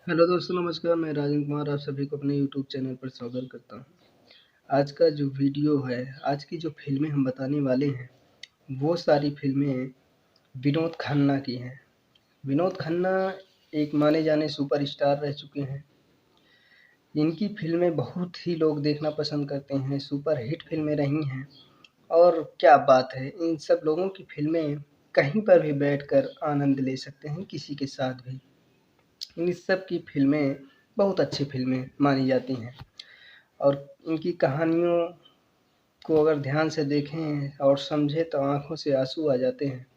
Hello दोस्तों, नमस्कार। मैं राजेंद्र कुमार आप सभी को अपने यूट्यूब चैनल पर स्वागत करता हूँ। आज का जो वीडियो है, आज की जो फ़िल्में हम बताने वाले हैं, वो सारी फ़िल्में विनोद खन्ना की हैं। विनोद खन्ना एक माने जाने सुपरस्टार रह चुके हैं। इनकी फ़िल्में बहुत ही लोग देखना पसंद करते हैं, सुपरहिट फ़िल्में रही हैं। और क्या बात है, इन सब लोगों की फ़िल्में कहीं पर भी बैठकर आनंद ले सकते हैं, किसी के साथ भी। इन सब की फ़िल्में बहुत अच्छी फ़िल्में मानी जाती हैं। और इनकी कहानियों को अगर ध्यान से देखें और समझें तो आँखों से आँसू आ जाते हैं।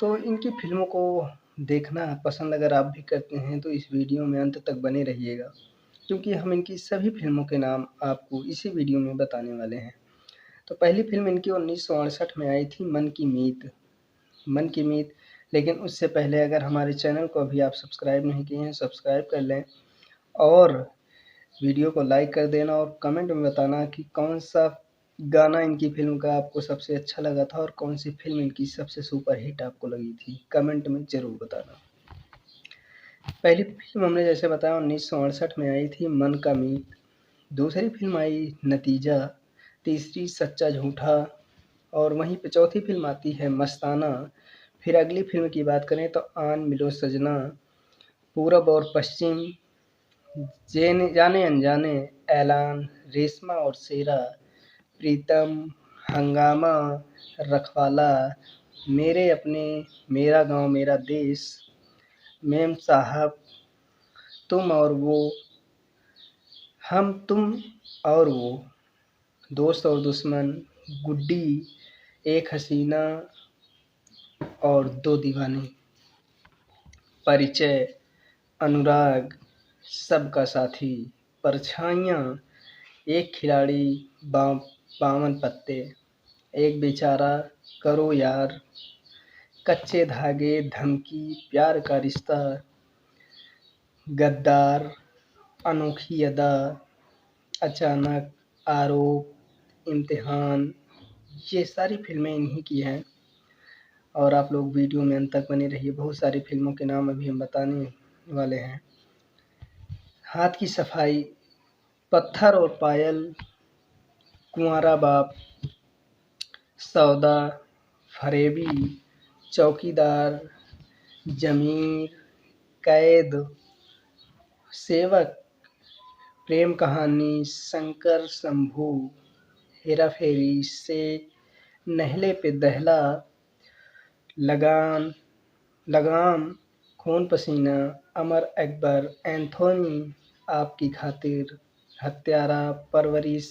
तो इनकी फ़िल्मों को देखना पसंद अगर आप भी करते हैं तो इस वीडियो में अंत तक बने रहिएगा, क्योंकि हम इनकी सभी फ़िल्मों के नाम आपको इसी वीडियो में बताने वाले हैं। तो पहली फ़िल्म इनकी 1968 में आई थी, मन की मीत। मन की मीत। लेकिन उससे पहले अगर हमारे चैनल को अभी आप सब्सक्राइब नहीं किए हैं, सब्सक्राइब कर लें और वीडियो को लाइक कर देना और कमेंट में बताना कि कौन सा गाना इनकी फ़िल्म का आपको सबसे अच्छा लगा था और कौन सी फ़िल्म इनकी सबसे सुपर हिट आपको लगी थी। कमेंट में ज़रूर बताना। पहली फ़िल्म हमने जैसे बताया 1968 में आई थी, मन का मीत। दूसरी फ़िल्म आई नतीजा, तीसरी सच्चा झूठा और वहीं पे चौथी फ़िल्म आती है मस्ताना। फिर अगली फ़िल्म की बात करें तो आन मिलो सजना, पूरब और पश्चिम, जाने अनजाने, ऐलान, रेशमा और शेरा, प्रीतम, हंगामा, रखवाला, मेरे अपने, मेरा गांव मेरा देश, मेम साहब, तुम और वो, हम तुम और वो, दोस्त और दुश्मन, गुड्डी, एक हसीना और दो दीवाने, परिचय, अनुराग, सबका साथी, परछाइयाँ, एक खिलाड़ी, बावन पत्ते, एक बेचारा, करो यार, कच्चे धागे, धमकी, प्यार का रिश्ता, गद्दार, अनोखी अदा, अचानक, आरोप, इम्तिहान, ये सारी फ़िल्में इन्हीं की हैं। और आप लोग वीडियो में अंत तक बने रहिए, बहुत सारी फ़िल्मों के नाम अभी हम बताने वाले हैं। हाथ की सफाई, पत्थर और पायल, कुंवारा बाप, सौदा, फरेबी, चौकीदार, ज़मीर, कैद, सेवक, प्रेम कहानी, शंकर शंभू, हेरा फेरी, से नहले पे दहला, लगाम, खून पसीना, अमर अकबर, एंथोनी, आपकी खातिर, हत्यारा, परवरिश,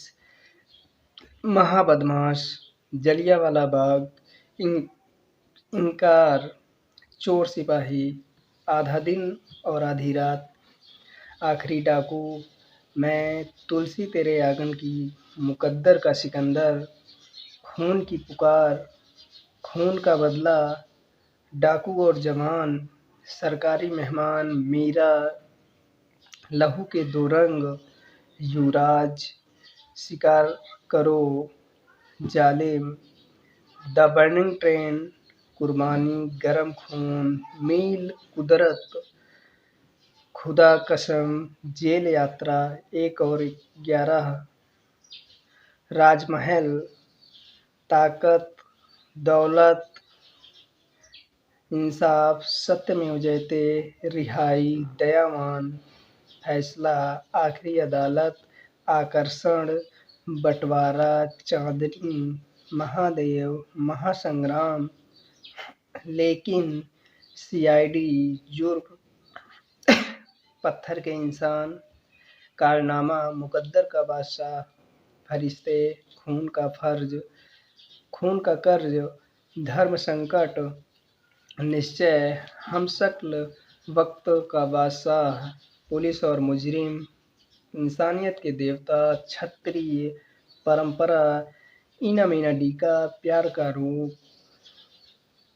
महाबदमाश, जलियांवाला बाग, इनकार, चोर सिपाही, आधा दिन और आधी रात, आखिरी डाकू, मैं, तुलसी तेरे आंगन की, मुकद्दर का सिकंदर, खून की पुकार, खून का बदला, डाकू और जवान, सरकारी मेहमान, मीरा, लहू के दो रंग, युवराज, शिकार करो, जालिम, द बर्निंग ट्रेन, कुर्बानी, गरम खून, मील कुदरत, खुदा कसम, जेल यात्रा, एक और 11, राजमहल, ताकत, दौलत, इंसाफ, सत्यमेव जयते, रिहाई, दयावान, फैसला, आखिरी अदालत, आकर्षण, बंटवारा, चांदनी, महादेव, महासंग्राम, लेकिन, सीआईडी, जुर्म, पत्थर के इंसान, कारनामा, मुकद्दर का बादशाह, फरिश्ते, खून का फर्ज, खून का कर्ज, धर्म संकट, निश्चय, हमशक्ल, वक्त का बादशाह, पुलिस और मुजरिम, इंसानियत के देवता, क्षत्रिय, परंपरा, इना मीना डीका, प्यार का रूप,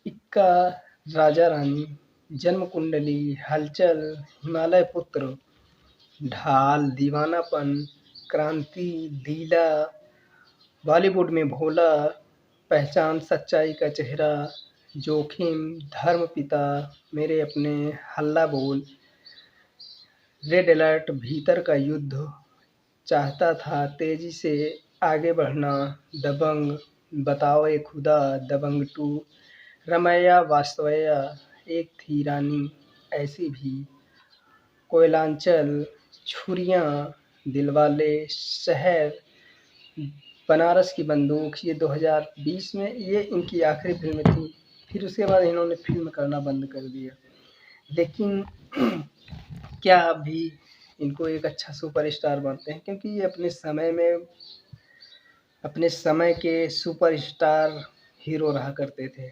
इक्का, राजा रानी, जन्म कुंडली, हलचल, हिमालय पुत्र, ढाल, दीवानापन, क्रांति, लीला, बॉलीवुड में भोला, पहचान, सच्चाई का चेहरा, जोखिम, धर्म पिता, मेरे अपने, हल्ला बोल, रेड अलर्ट, भीतर का युद्ध, चाहता था तेजी से आगे बढ़ना, दबंग, बताओ ए खुदा, दबंग 2, रमैया वास्तवैया, एक थी रानी ऐसी भी, कोयलांचल, छुरियां, दिलवाले, शहर, बनारस की बंदूक, ये 2020 में ये इनकी आखिरी फिल्म थी। फिर उसके बाद इन्होंने फिल्म करना बंद कर दिया। लेकिन क्या आप भी इनको एक अच्छा सुपरस्टार मानते हैं? क्योंकि ये अपने समय के सुपरस्टार हीरो रहा करते थे,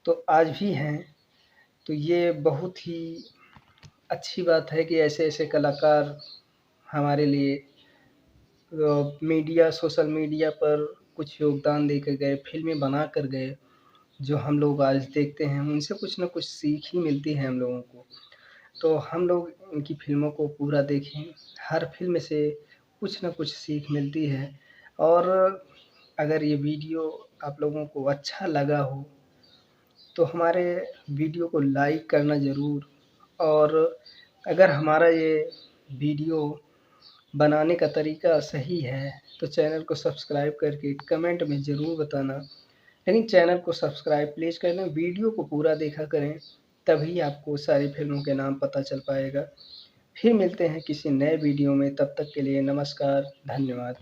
तो आज भी हैं। तो ये बहुत ही अच्छी बात है कि ऐसे-ऐसे कलाकार हमारे लिए मीडिया, सोशल मीडिया पर कुछ योगदान देकर गए, फ़िल्में बना कर गए, जो हम लोग आज देखते हैं, उनसे कुछ न कुछ सीख ही मिलती है हम लोगों को। तो हम लोग उनकी फ़िल्मों को पूरा देखें, हर फ़िल्म से कुछ न कुछ सीख मिलती है। और अगर ये वीडियो आप लोगों को अच्छा लगा हो, तो हमारे वीडियो को लाइक करना ज़रूर। और अगर हमारा ये वीडियो बनाने का तरीका सही है, तो चैनल को सब्सक्राइब करके कमेंट में ज़रूर बताना। लेकिन चैनल को सब्सक्राइब प्लीज़ कर लें, वीडियो को पूरा देखा करें, तभी आपको सारी फ़िल्मों के नाम पता चल पाएगा। फिर मिलते हैं किसी नए वीडियो में, तब तक के लिए नमस्कार, धन्यवाद।